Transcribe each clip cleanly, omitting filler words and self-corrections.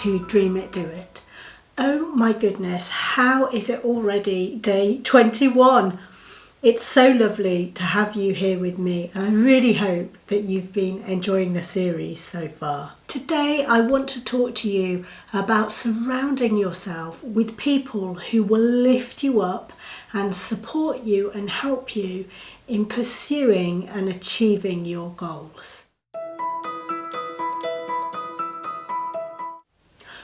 to Dream It, Do It. Oh my goodness, how is it already day 21? It's so lovely to have you here with me, and I really hope that you've been enjoying the series so far. Today I want to talk to you about surrounding yourself with people who will lift you up and support you and help you in pursuing and achieving your goals.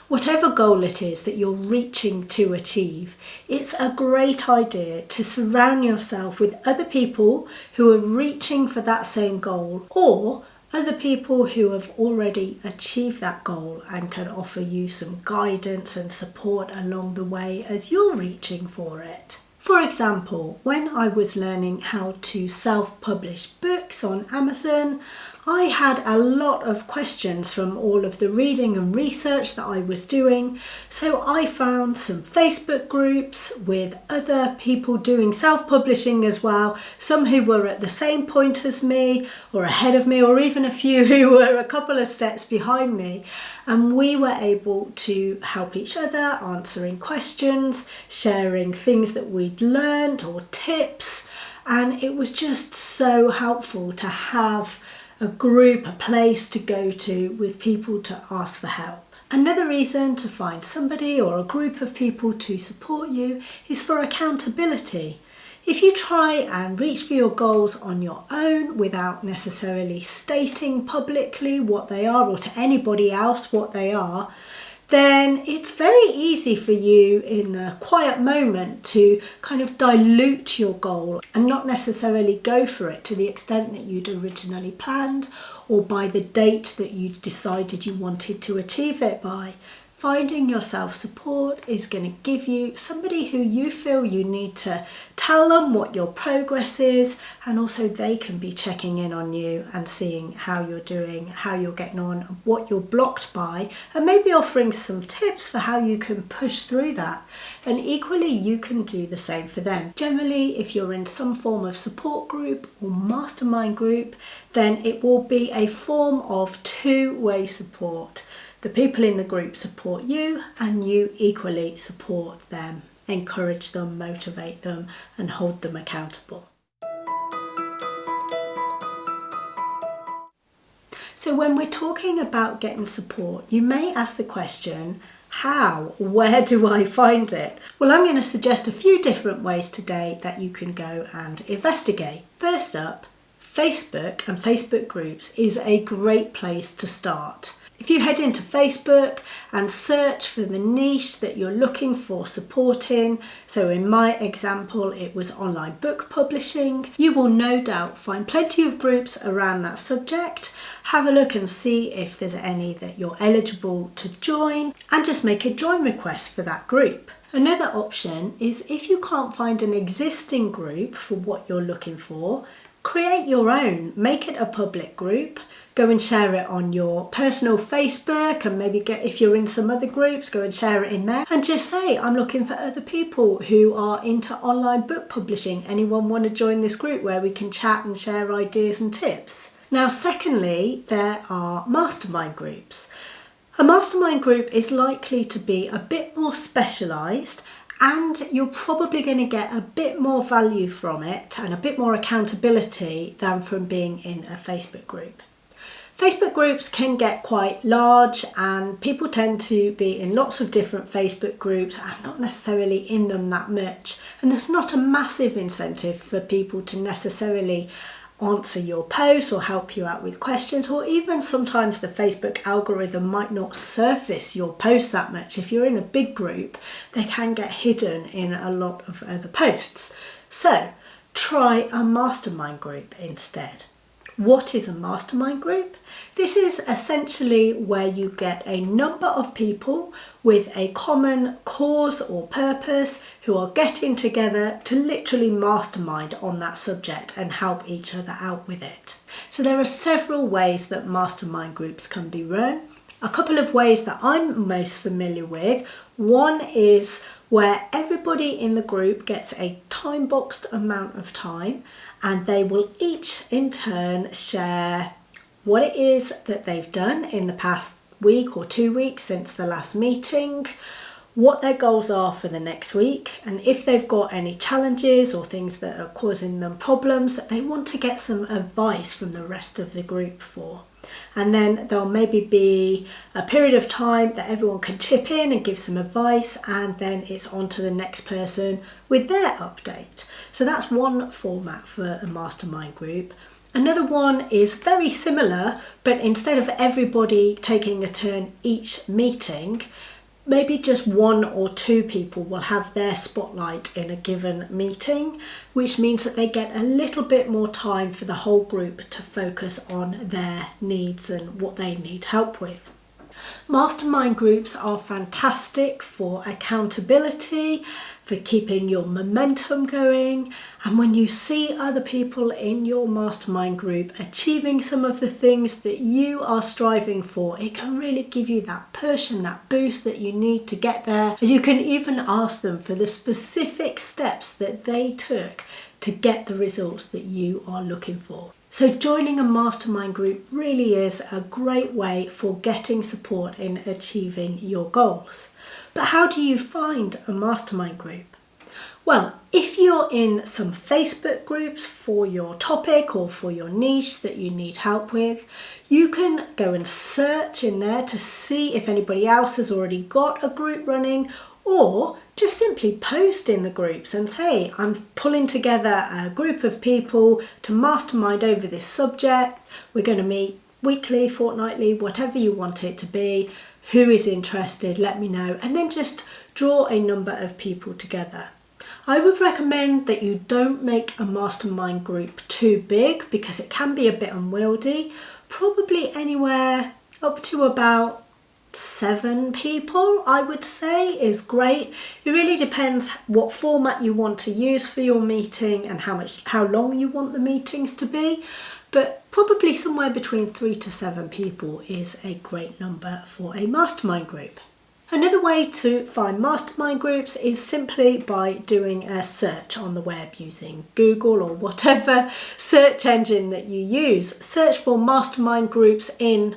Whatever goal it is that you're reaching to achieve, it's a great idea to surround yourself with other people who are reaching for that same goal, or other people who have already achieved that goal and can offer you some guidance and support along the way as you're reaching for it. For example, when I was learning how to self-publish books on Amazon, I had a lot of questions from all of the reading and research that I was doing, so I found some Facebook groups with other people doing self-publishing as well, some who were at the same point as me or ahead of me, or even a few who were a couple of steps behind me, and we were able to help each other, answering questions, sharing things that we'd learned or tips, and it was just so helpful to have a group, a place to go to with people to ask for help. Another reason to find somebody or a group of people to support you is for accountability. If you try and reach for your goals on your own without necessarily stating publicly what they are, or to anybody else what they are, then it's very easy for you in the quiet moment to kind of dilute your goal and not necessarily go for it to the extent that you'd originally planned or by the date that you decided you wanted to achieve it by. Finding your self-support is going to give you somebody who you feel you need to tell them what your progress is, and also they can be checking in on you and seeing how you're doing, how you're getting on, what you're blocked by, and maybe offering some tips for how you can push through that. And equally, you can do the same for them. Generally, if you're in some form of support group or mastermind group, then it will be a form of two-way support. The people in the group support you, and you equally support them, encourage them, motivate them, and hold them accountable. So when we're talking about getting support, you may ask the question, how? Where do I find it? Well, I'm going to suggest a few different ways today that you can go and investigate. First up, Facebook and Facebook groups is a great place to start. If you head into Facebook and search for the niche that you're looking for support in, so in my example it was online book publishing, you will no doubt find plenty of groups around that subject. Have a look and see if there's any that you're eligible to join, and just make a join request for that group. Another option is, if you can't find an existing group for what you're looking for, create your own, make it a public group. Go and share it on your personal Facebook, and maybe if you're in some other groups, go and share it in there, and just say, I'm looking for other people who are into online book publishing. Anyone want to join this group where we can chat and share ideas and tips? Now, secondly, there are mastermind groups. A mastermind group is likely to be a bit more specialised, and you're probably going to get a bit more value from it and a bit more accountability than from being in a Facebook group. Facebook groups can get quite large, and people tend to be in lots of different Facebook groups and not necessarily in them that much. And there's not a massive incentive for people to necessarily answer your posts or help you out with questions, or even sometimes the Facebook algorithm might not surface your post that much. If you're in a big group, they can get hidden in a lot of other posts. So try a mastermind group instead. What is a mastermind group? This is essentially where you get a number of people with a common cause or purpose who are getting together to literally mastermind on that subject and help each other out with it. So there are several ways that mastermind groups can be run. A couple of ways that I'm most familiar with. One is where everybody in the group gets a time-boxed amount of time, and they will each in turn share what it is that they've done in the past week or 2 weeks since the last meeting, what their goals are for the next week, and if they've got any challenges or things that are causing them problems that they want to get some advice from the rest of the group for. And then there'll maybe be a period of time that everyone can chip in and give some advice, and then it's on to the next person with their update. So that's one format for a mastermind group. Another one is very similar, but instead of everybody taking a turn each meeting, maybe just 1 or 2 people will have their spotlight in a given meeting, which means that they get a little bit more time for the whole group to focus on their needs and what they need help with. Mastermind groups are fantastic for accountability, for keeping your momentum going, and when you see other people in your mastermind group achieving some of the things that you are striving for, it can really give you that push and that boost that you need to get there. And you can even ask them for the specific steps that they took to get the results that you are looking for. So joining a mastermind group really is a great way for getting support in achieving your goals. But how do you find a mastermind group? Well, if you're in some Facebook groups for your topic or for your niche that you need help with, you can go and search in there to see if anybody else has already got a group running, or just simply post in the groups and say, I'm pulling together a group of people to mastermind over this subject. We're going to meet weekly, fortnightly, whatever you want it to be. Who is interested? Let me know. And then just draw a number of people together. I would recommend that you don't make a mastermind group too big because it can be a bit unwieldy. Probably anywhere up to about 7 people, I would say, is great. It really depends what format you want to use for your meeting and how long you want the meetings to be, but probably somewhere between 3 to 7 people is a great number for a mastermind group. Another way to find mastermind groups is simply by doing a search on the web using Google or whatever search engine that you use. Search for mastermind groups in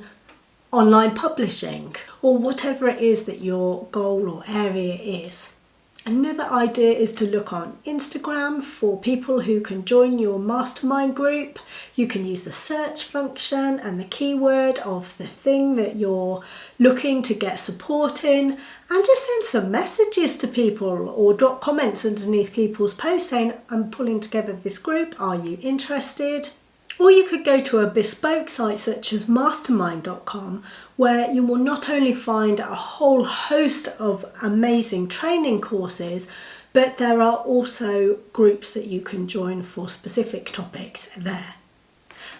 online publishing or whatever it is that your goal or area is. Another idea is to look on Instagram for people who can join your mastermind group. You can use the search function and the keyword of the thing that you're looking to get support in, and just send some messages to people or drop comments underneath people's posts saying, I'm pulling together this group, are you interested? Or you could go to a bespoke site such as mastermind.com, where you will not only find a whole host of amazing training courses, but there are also groups that you can join for specific topics there.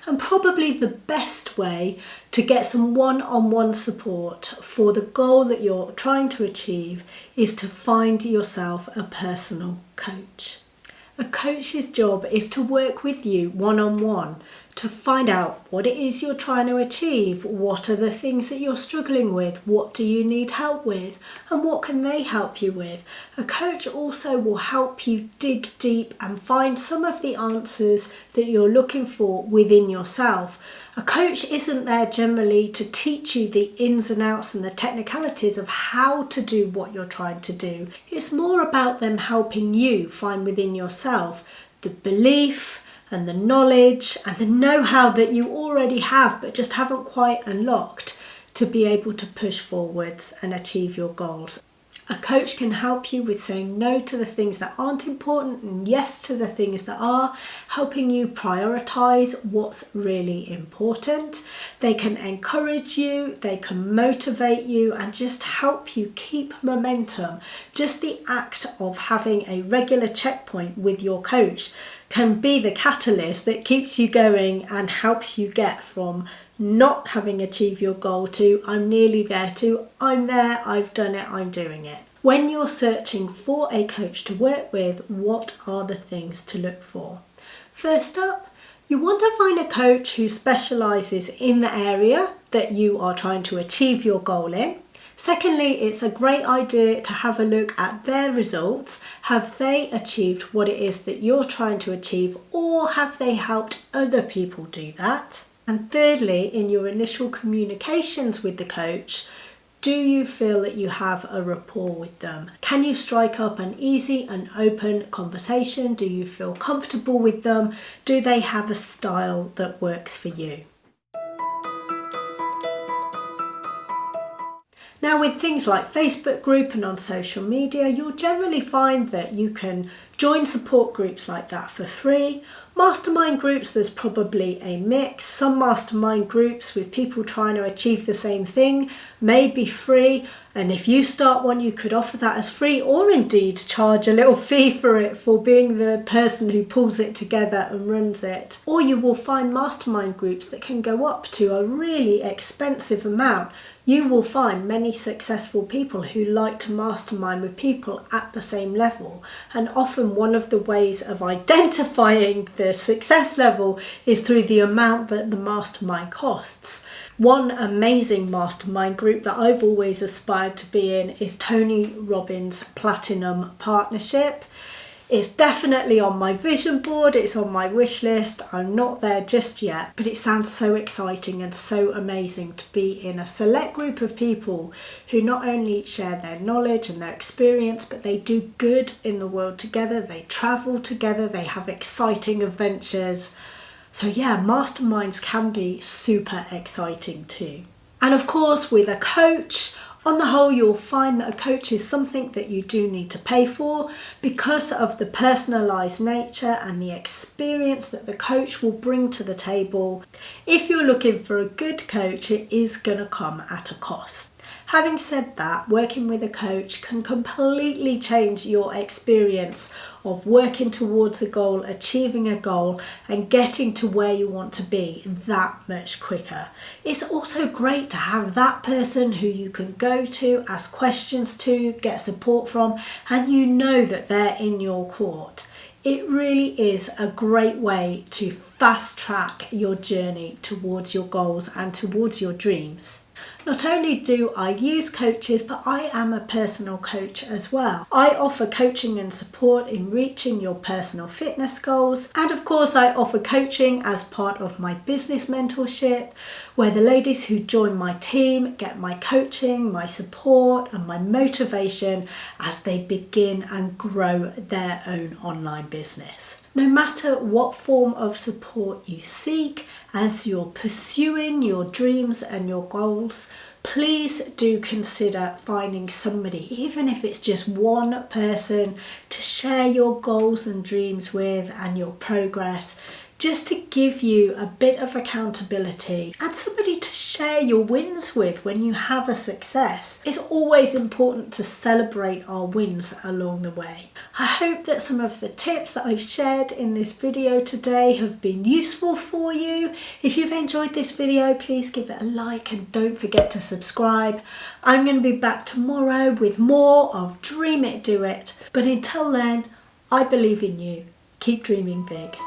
And probably the best way to get some one-on-one support for the goal that you're trying to achieve is to find yourself a personal coach. A coach's job is to work with you one-on-one to find out what it is you're trying to achieve, what are the things that you're struggling with, what do you need help with, and what can they help you with. A coach also will help you dig deep and find some of the answers that you're looking for within yourself. A coach isn't there generally to teach you the ins and outs and the technicalities of how to do what you're trying to do. It's more about them helping you find within yourself the belief and the knowledge and the know-how that you already have but just haven't quite unlocked to be able to push forwards and achieve your goals. A coach can help you with saying no to the things that aren't important and yes to the things that are, helping you prioritise what's really important. They can encourage you, they can motivate you and just help you keep momentum. Just the act of having a regular checkpoint with your coach can be the catalyst that keeps you going and helps you get from not having achieved your goal to I'm nearly there to I'm there, I've done it, I'm doing it. When you're searching for a coach to work with, what are the things to look for? First up, you want to find a coach who specialises in the area that you are trying to achieve your goal in. Secondly, it's a great idea to have a look at their results. Have they achieved what it is that you're trying to achieve, or have they helped other people do that? And thirdly, in your initial communications with the coach, do you feel that you have a rapport with them? Can you strike up an easy and open conversation? Do you feel comfortable with them? Do they have a style that works for you? Now, with things like Facebook group and on social media, you'll generally find that you can join support groups like that for free. Mastermind groups, there's probably a mix. Some mastermind groups with people trying to achieve the same thing may be free, and if you start one, you could offer that as free, or indeed charge a little fee for it for being the person who pulls it together and runs it. Or you will find mastermind groups that can go up to a really expensive amount. You will find many successful people who like to mastermind with people at the same level, and often one of the ways of identifying the success level is through the amount that the mastermind costs. One amazing mastermind group that I've always aspired to be in is Tony Robbins' Platinum Partnership. It's definitely on my vision board, it's on my wish list. I'm not there just yet, but it sounds so exciting and so amazing to be in a select group of people who not only share their knowledge and their experience, but they do good in the world together, they travel together, they have exciting adventures. So yeah, masterminds can be super exciting too. And of course, with a coach, on the whole, you'll find that a coach is something that you do need to pay for because of the personalised nature and the experience that the coach will bring to the table. If you're looking for a good coach, it is going to come at a cost. Having said that, working with a coach can completely change your experience of working towards a goal, achieving a goal, and getting to where you want to be that much quicker. It's also great to have that person who you can go to, ask questions to, get support from, and you know that they're in your court. It really is a great way to fast track your journey towards your goals and towards your dreams. Not only do I use coaches, but I am a personal coach as well. I offer coaching and support in reaching your personal fitness goals. And of course, I offer coaching as part of my business mentorship, where the ladies who join my team get my coaching, my support, and my motivation as they begin and grow their own online business. No matter what form of support you seek as you're pursuing your dreams and your goals, please do consider finding somebody, even if it's just one person, to share your goals and dreams with and your progress, just to give you a bit of accountability and somebody to share your wins with when you have a success. It's always important to celebrate our wins along the way. I hope that some of the tips that I've shared in this video today have been useful for you. If you've enjoyed this video, please give it a like and don't forget to subscribe. I'm going to be back tomorrow with more of Dream It, Do It. But until then, I believe in you. Keep dreaming big.